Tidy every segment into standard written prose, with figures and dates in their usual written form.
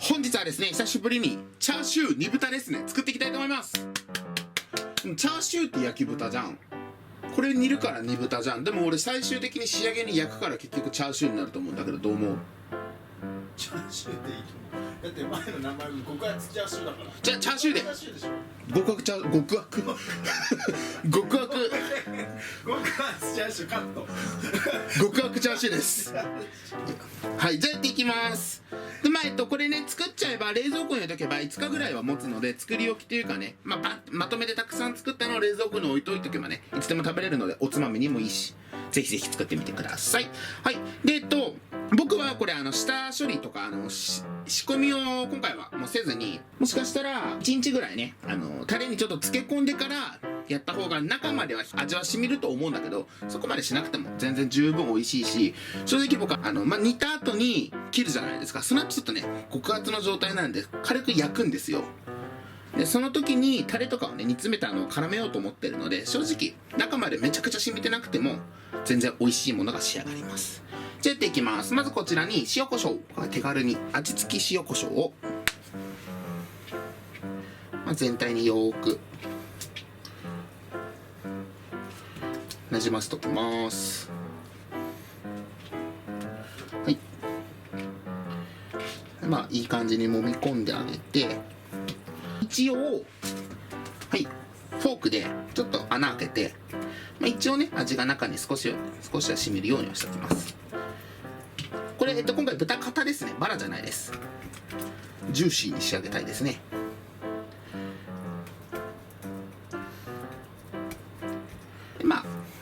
本日はですね、久しぶりにチャーシュー煮豚ですね、作っていきたいと思います。チャーシューって焼き豚じゃん。これ煮るから煮豚じゃん。でも俺最終的に仕上げに焼くから結局チャーシューになると思うんだけど、どう思う？チャーシューでいいと思う。だって前の名前も極厚チャーシューだから。じゃあチャーシューで。チャーシューでしょ。極悪チャー、極悪極悪極厚チャーシューカット。極悪チャーシューです。はい、じゃあやっていきます。で、これね、作っちゃえば冷蔵庫に置いとけば5日ぐらいは持つので、作り置きというかね、まとめてたくさん作ったのを冷蔵庫に置いといとけばね、いつでも食べれるので、おつまみにもいいし、ぜひぜひ作ってみてください。はい。で、僕はこれ下処理とか仕込みを今回はもうせずに、もしかしたら1日ぐらいね、タレにちょっと漬け込んでからやった方が中までは味は染みると思うんだけど、そこまでしなくても全然十分美味しいし、正直僕は煮た後に切るじゃないですか。その後ちょっとね、極厚の状態なんで軽く焼くんですよ。で、その時にタレとかをね、煮詰めた絡めようと思ってるので、正直中までめちゃくちゃ染みてなくても全然美味しいものが仕上がります。じゃあやっていきます。まずこちらに塩コショウ、手軽に味付き塩コショウを、全体によーくなじませておきます。はい。いい感じに揉み込んであげて、一応、はい、フォークでちょっと穴開けて、一応ね、味が中に少しは染みるようにはしておきます。これ、今回豚肩ですね。バラじゃないです。ジューシーに仕上げたいですね。で、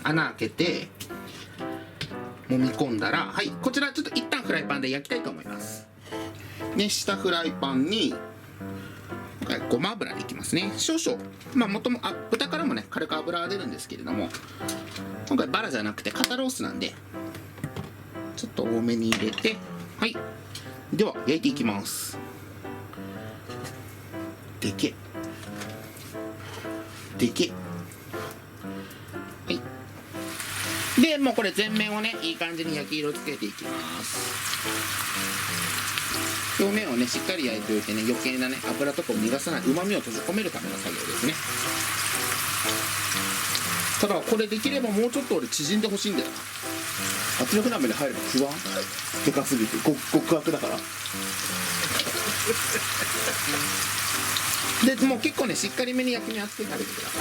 穴開けて、揉み込んだら、はい、こちらちょっと一旦フライパンで焼きたいと思います。熱したフライパンに、ごま油でいきますね。少々。豚からもね、軽く油が出るんですけれども、今回バラじゃなくて肩ロースなんで、ちょっと多めに入れて、はい。では、焼いていきます。でけ。はい。で、もうこれ全面をね、いい感じに焼き色つけていきます。表面をね、しっかり焼いておいてね、余計なね、油とかを逃がさない、旨味を閉じ込めるための作業ですね。ただ、これできればもうちょっと俺縮んでほしいんだよな。圧力鍋に入れば不安でかすぎて、極悪だから。で、もう結構ね、しっかりめに焼き目をつけてあげてくださ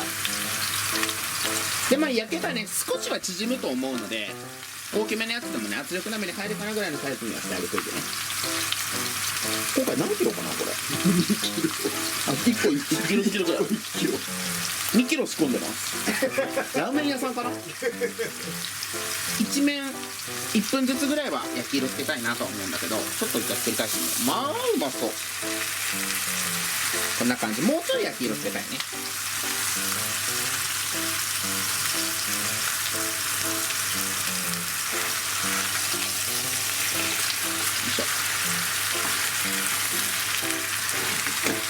い。で、焼けばね、少しは縮むと思うので、大きめのやつでもね、圧力鍋に入るかなぐらいのサイズにはしてあげといてね。今回何キロかなこれ。1個1キロ2キロぐらい。2キロ仕込んでます。ラーメン屋さんかな。一面1分ずつぐらいは焼き色つけたいなとは思うんだけど、ちょっと一回繰り返してみよう。うまそう。こんな感じ。もうちょい焼き色つけたいね。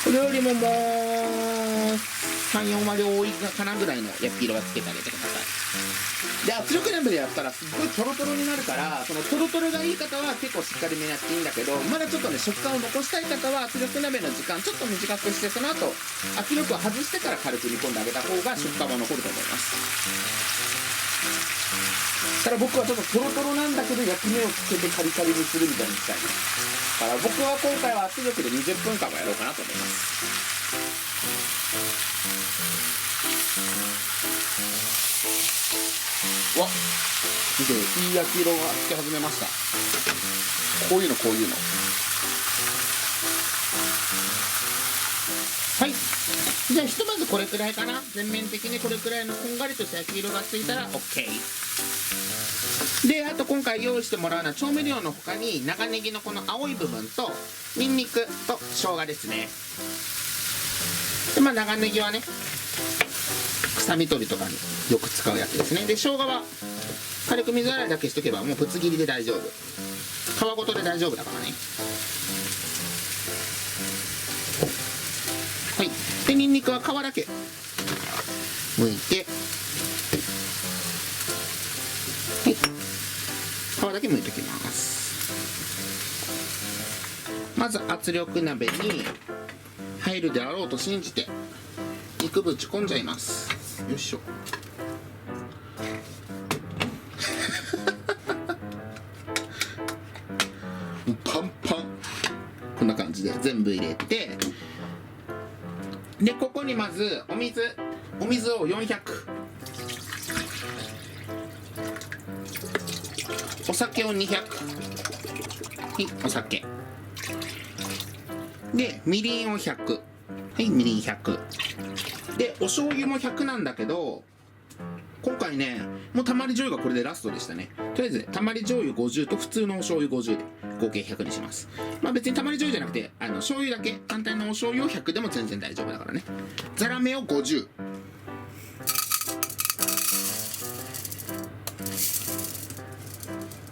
これよりももう3、4割多いかなぐらいの焼き色はつけてあげてください。で、圧力鍋でやったらすっごいトロトロになるから、そのトロトロがいい方は結構しっかりめにやっていいんだけど、まだちょっとね、食感を残したい方は圧力鍋の時間ちょっと短くして、その後圧力を外してから軽く煮込んであげた方が食感は残ると思います。ただ僕はちょっとトロトロなんだけど焼き目をつけてカリカリにするみたいにしたいね。だから僕は今回は圧力で20分間はやろうかなと思います。わっ、見て、いい焼き色がつき始めました。こういうの。はい。じゃあひとまずこれくらいかな。全面的にこれくらいのこんがりとした焼き色がついたら OK。で、あと今回用意してもらうのは調味料の他に長ネギのこの青い部分とニンニクと生姜ですね。で、長ネギはね、臭み取りとかによく使うやつですね。で、生姜は軽く水洗いだけしとけばもうぶつ切りで大丈夫。皮ごとで大丈夫だからね。はい。で、ニンニクは皮だけ剥いて、はい。皮だけ剥いておきます。まず圧力鍋に入るであろうと信じて肉ぶち込んじゃいます。よいしょ。パンパン、こんな感じで全部入れて、でここにまずお水を400、お酒を200、はい、お酒でみりんを100、はい、みりん100で、お醤油も100なんだけど、今回ねもうたまり醤油がこれでラストでしたね。とりあえずたまり醤油50と普通のお醤油50で合計100にします。まあ別にたまり醤油じゃなくて醤油だけ単体のお醤油を100でも全然大丈夫だからね。ザラメを50、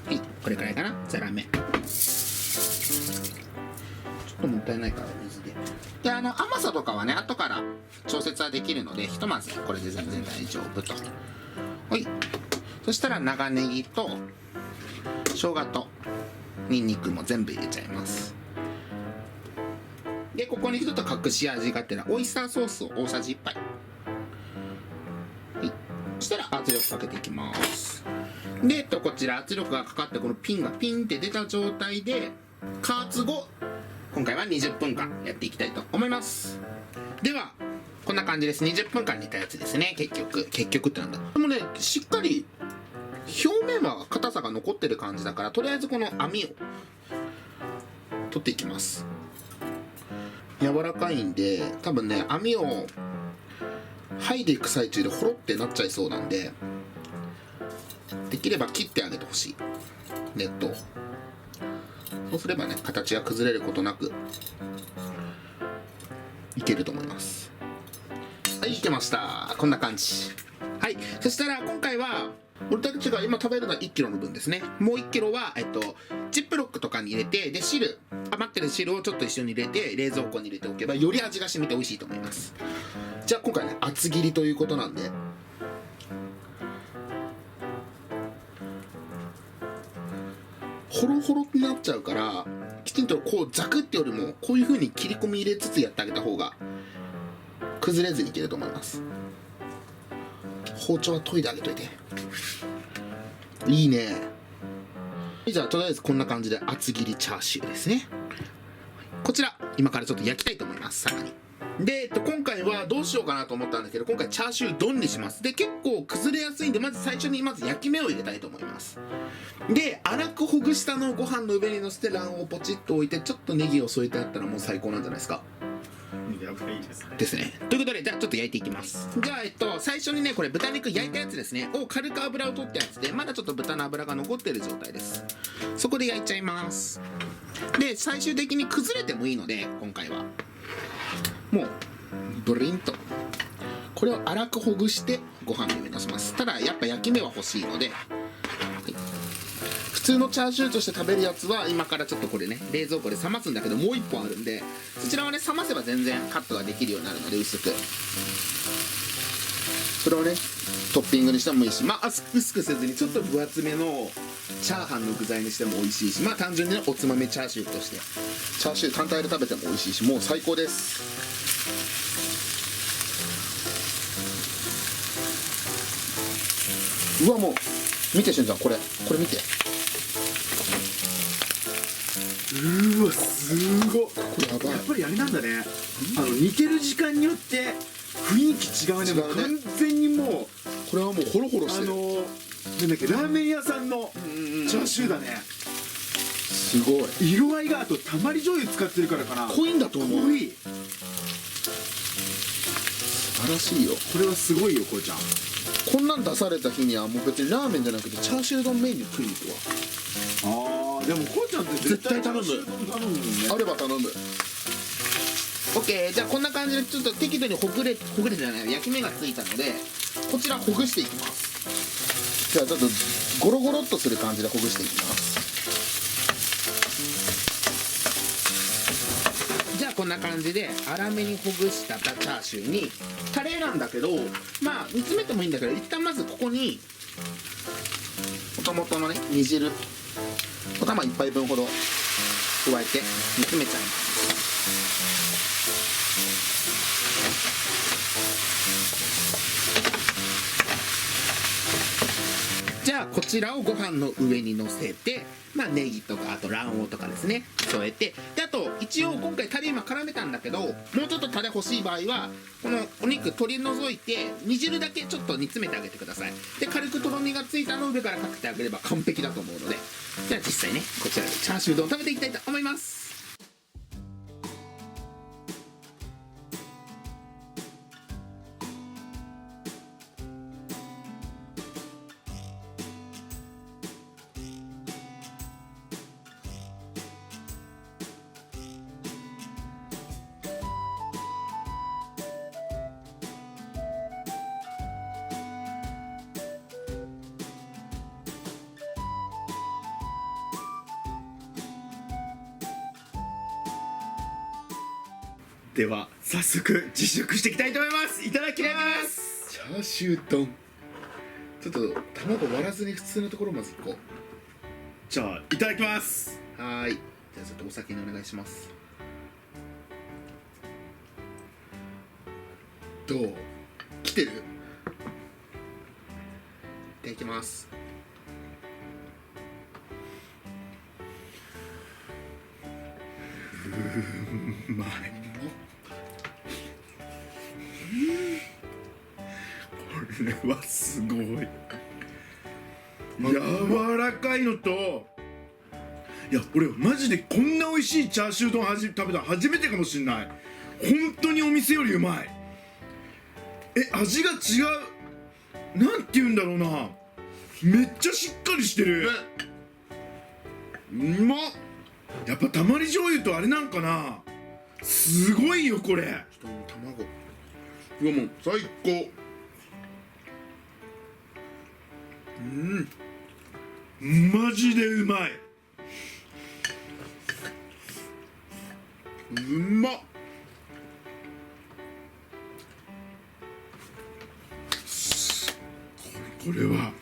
はい、これくらいかな。ザラメちょっともったいないから水で。で甘さとかはね後から調節はできるので、ひとまずこれで全然大丈夫と。はい、そしたら長ネギと生姜とニンニクも全部入れちゃいます。でここにちょっと隠し味がっていうのはオイスターソースを大さじ1杯、はい、そしたら圧力かけていきます。でこちら圧力がかかってこのピンがピンって出た状態で加圧後今回は20分間やっていきたいと思います。ではこんな感じです。20分間煮たやつですね。結局ってなんだ。でもねしっかり表面は硬さが残ってる感じだから、とりあえずこの網を取っていきます。柔らかいんで多分ね網を剥いでいく最中でほろってなっちゃいそうなんで、できれば切ってあげてほしい、ネットを。そうすればね形が崩れることなくいけると思います。はい、いけました。こんな感じ。はい、そしたら今回は俺たちが今食べるのは 1kg の分ですね。もう 1kg はジップロックとかに入れて、で余ってる汁をちょっと一緒に入れて冷蔵庫に入れておけばより味が染みて美味しいと思います。じゃあ今回ね厚切りということなんで、ホロホロになっちゃうから、きちんとこうザクってよりもこういう風に切り込み入れつつやってあげた方が崩れずにいけると思います。包丁は研いであげといて。いいね。じゃあとりあえずこんな感じで厚切りチャーシューですね。こちら今からちょっと焼きたいと思います。さらにで、今回はどうしようかなと思ったんだけど、今回チャーシュー丼にします。で結構崩れやすいんで、まず最初に焼き目を入れたいと思います。で粗くほぐしたのをご飯の上にのせて卵黄をポチッと置いて、ちょっとネギを添えてあったらもう最高なんじゃないですか。やばいですね。ですね。ということでじゃあちょっと焼いていきます。じゃあ最初にねこれ豚肉焼いたやつですねを軽く油を取ったやつで、まだちょっと豚の油が残ってる状態です。そこで焼いちゃいます。で最終的に崩れてもいいので、今回はもうブリンとこれを粗くほぐしてご飯の上にのせます。ただやっぱ焼き目は欲しいので、はい、普通のチャーシューとして食べるやつは今からちょっとこれね冷蔵庫で冷ますんだけど、もう1本あるんでそちらはね冷ませば全然カットができるようになるので、薄くそれをねトッピングにしてもいいし、まあ薄くせずにちょっと分厚めのチャーハンの具材にしても美味しいし、まあ単純にねおつまみチャーシューとしてチャーシュー単体で食べても美味しいし、もう最高です。うわもう見てしゅんちゃん、これ見て、うわすごっ。これやばい。やっぱりあれなんだね、煮てる時間によって雰囲気違うね。もう完全にもうこれはもうホロホロしてる。なんだっけ、ラーメン屋さんのチャーシューだね。すごい色合いが、あとたまり醤油使ってるからかな、濃いんだと思う。濃い。素晴らしいよ。これはすごいよこうちゃん。こんなん出された日にはもう別にラーメンじゃなくてチャーシュー丼メインに食いに行くわ。あーでもこうちゃんって絶対頼むもんね。あれば頼む。OK、 じゃあこんな感じでちょっと適度にほぐれじゃない焼き目がついたので、こちらほぐしていきます。じゃあちょっとゴロゴロっとする感じでほぐしていきます。じゃあこんな感じで粗めにほぐしたチャーシューにカレーなんだけど、まあ煮詰めてもいいんだけど、一旦まずここにもともとのね煮汁お玉1杯分ほど加えて煮詰めちゃいます。じゃあこちらをご飯の上にのせて、ネギとかあと卵黄とかですね添えて、であと一応今回タレ今絡めたんだけど、もうちょっとタレ欲しい場合はこのお肉取り除いて煮汁だけちょっと煮詰めてあげてください。で軽くとろみがついたのを上からかけてあげれば完璧だと思うので、じゃあ実際ねこちらでチャーシュー丼食べていきたいと思います。では早速実食していきたいと思います。いただきます。チャーシュー丼、ちょっと卵割らずに普通のところまずいこう。じゃあいただきます。はい、じゃあちょっとお先にお願いします。どう？来てる？いただきます。うまい。これはすごい。柔らかいのと、いや俺マジでこんな美味しいチャーシュー丼食べたの初めてかもしんない。本当にお店よりうまい。味が違う。なんて言うんだろうな、めっちゃしっかりしてる。うまっ。やっぱたまり醤油とあれなんかな。すごいよこれ。卵、うわもう最高。マジでうまい。うまっ。これは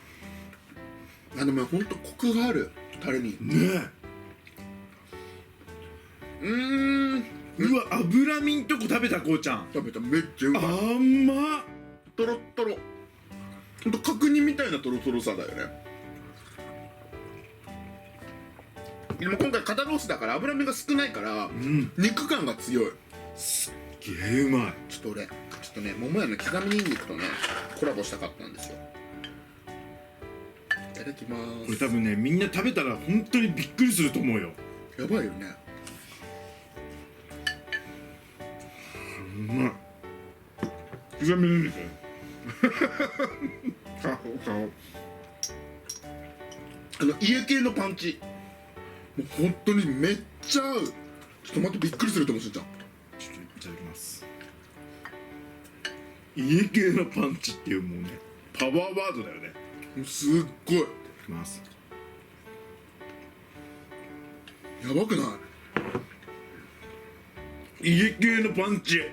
でもほんとコクがあるタレにねえ。うわ脂身んとこ食べた。こうちゃん食べた。めっちゃうまい。甘っ。トロットロ、ほんと角煮みたいなトロトロさだよね。でも今回肩ロースだから脂身が少ないから、肉感が強い。すっげえうまい。ちょっとね桃屋の刻みニンニクとねコラボしたかったんですよ。いただきまーす。これ多分ねみんな食べたら本当にびっくりすると思うよ。やばいよね。うまい。刻みニンニク家系のパンチ、もう本当にめっちゃ合う。ちょっと待って、びっくりすると思う。しんちゃん、ちょっといただきます。家系のパンチっていうもうねパワーワードだよね。すっごい。いただきます。やばくない？家系のパンチや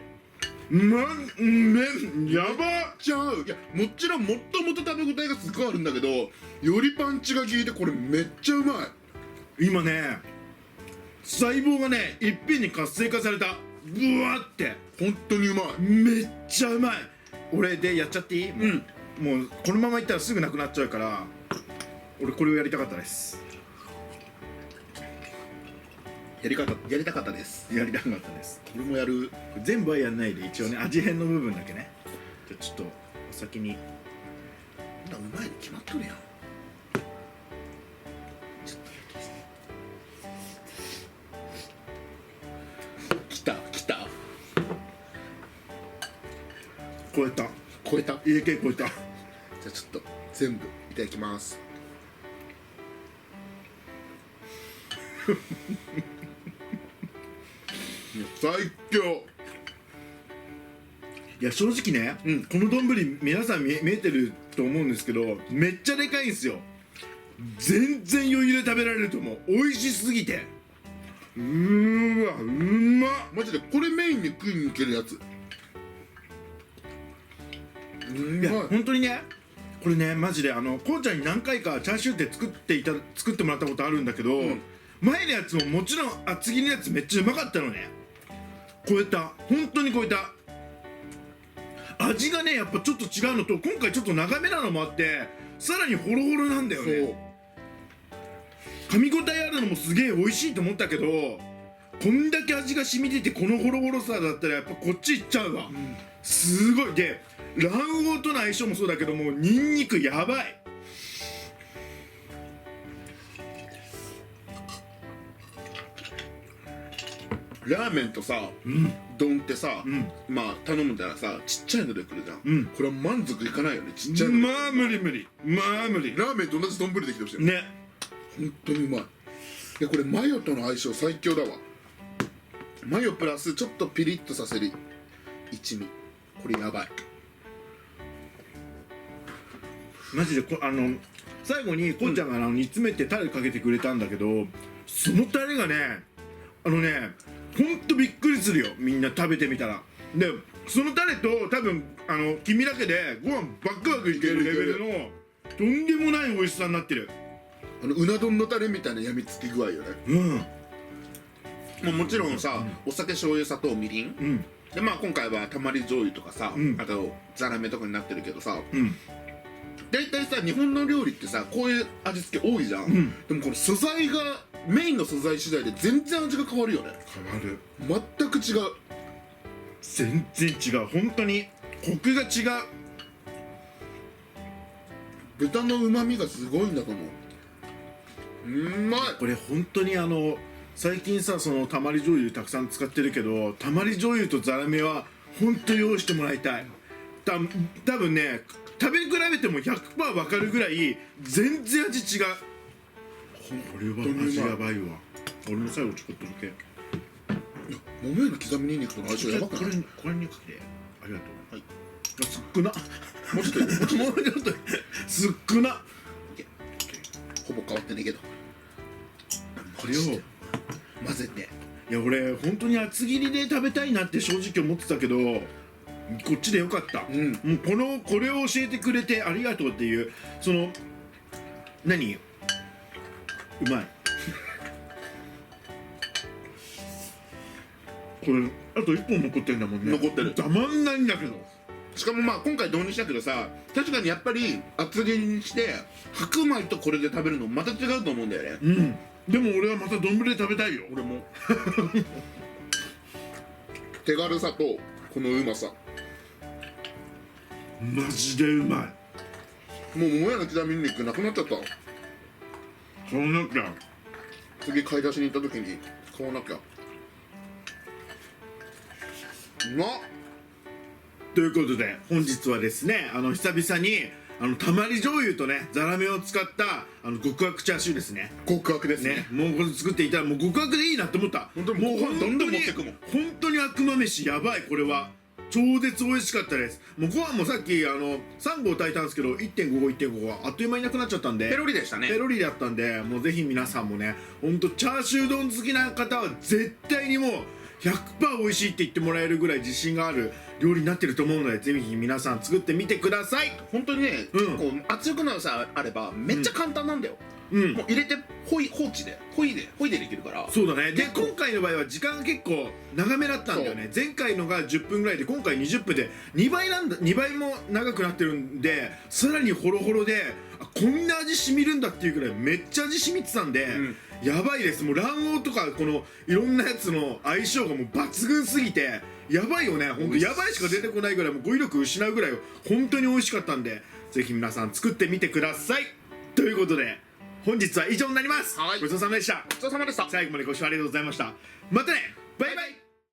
ば。ちゃう。いやもちろんもっともっと食べ応えがすごいあるんだけど、よりパンチが効いてこれめっちゃうまい。今ね細胞がねいっぺんに活性化された。ブワって本当にうまい。めっちゃうまい。俺でやっちゃっていい？もうこのままいったらすぐなくなっちゃうから、俺これをやりたかったです。やりたかったです。やりたかったです。俺もやる。全部はやんないで一応ね味変の部分だけね。じゃあちょっとお先に。うまいに決まっとるやん。ちょっと来た超えた。超えた。家系超えた。じゃあちょっと全部いただきます。最強。いや正直ね、この丼皆さん見えてると思うんですけどめっちゃでかいんですよ。全然余裕で食べられると思う。美味しすぎて。わうまっ。マジでこれメインに食いに行けるやつ。いや本当にねこれねマジでこうちゃんに何回かチャーシューって作ってもらったことあるんだけど、前のやつももちろん厚切りのやつめっちゃうまかったのね。超えた、本当に超えた。味がねやっぱちょっと違うのと、今回ちょっと長めなのもあってさらにホロホロなんだよね。噛み応えあるのもすげえ美味しいと思ったけど、こんだけ味が染み出てこのホロホロさだったらやっぱこっちいっちゃうわ、すごい。で卵黄との相性もそうだけども、ニンニクやばい。ラーメンとさ、丼ってさ、まあ頼むんだらさちっちゃいので来るじゃん、これは満足いかないよね、ちっちゃいので。まあ無理無理、まあ無理ラーメンと同じ丼できてほしいね。本当にうまい。でこれマヨとの相性最強だわ。マヨプラスちょっとピリッとさせる一味、これやばい。マジで最後にこうちゃんが煮詰めてタレかけてくれたんだけど、そのタレがねほんとびっくりするよ、みんな食べてみたら。でそのタレと多分君だけでご飯バックバックいけるレベルのとんでもない美味しさになってる。うな丼のタレみたいなやみつき具合よね。もちろんさ、お酒醤油砂糖みりん、でまあ今回はたまり醤油とかさ、あとザラメとかになってるけどさ、大体さ日本の料理ってさこういう味付け多いじゃん、でもこの素材がメインの素材次第で全然味が変わるよね。変わる、全く違う。全然違う、本当にコクが違う。豚の旨味がすごいんだと思う。うまい。これ本当に最近さそのたまり醤油たくさん使ってるけど、たまり醤油とザラメは本当用意してもらいたい。多分ね食べ比べても 100% 分かるぐらい全然味違う。これは味やばいわ。俺も最後ちょこっとだけ桃屋の刻みニンニクとの相性やばくない？これにかけてありがとう。はい、すっくなもうちょっともうちょっとすっくな。ほぼ変わってねえけどこれを混ぜて。いや俺本当に厚切りで食べたいなって正直思ってたけど、こっちでよかった。もうこれを教えてくれてありがとうっていう、その何うまいこれあと1本残ってんだもんね。残ってる。たまんないんだけど。しかもまあ今回導入したけどさ、確かにやっぱり厚切りにして白米とこれで食べるのまた違うと思うんだよね。でも俺はまた丼で食べたいよ。俺も手軽さとこのうまさマジでうまい。もう桃屋の刻みニンニクなくなっちゃった。そうなきゃ次買い出しに行った時に買わなきゃ。うまっ。ということで本日はですね久々にたまり醤油とねザラメを使った極悪チャーシューですね。極悪ですね。もうこれ作っていたらもう極悪でいいなって思った。本当にもうご飯どんどん持ってくもん。本当に悪魔飯やばい。これは超絶美味しかったです。もうご飯もさっき3合炊いたんですけど 1.5 合あっという間になくなっちゃったんでペロリでしたね。ペロリだったんで、もうぜひ皆さんもね本当チャーシュー丼好きな方は絶対にもう100% 美味しいって言ってもらえるぐらい自信がある料理になってると思うので、ぜひ皆さん作ってみてください。本当にね、こう圧力鍋さあればめっちゃ簡単なんだよ。もう入れて放置でほいでできるから。そうだね。で今回の場合は時間が結構長めだったんだよね。前回のが10分ぐらいで今回20分で2倍も長くなってるんで、さらにホロホロでこんな味しみるんだっていうぐらいめっちゃ味しみてたんで、やばいです。もう卵黄とかこのいろんなやつの相性がもう抜群すぎてやばいよね。ほんとやばいしか出てこないぐらい、もう語彙力失うぐらい本当に美味しかったんで、ぜひ皆さん作ってみてください。ということで本日は以上になります。ごちそうさまでした。ごちそうさまでした。最後までご視聴ありがとうございました。またね。バイバイ。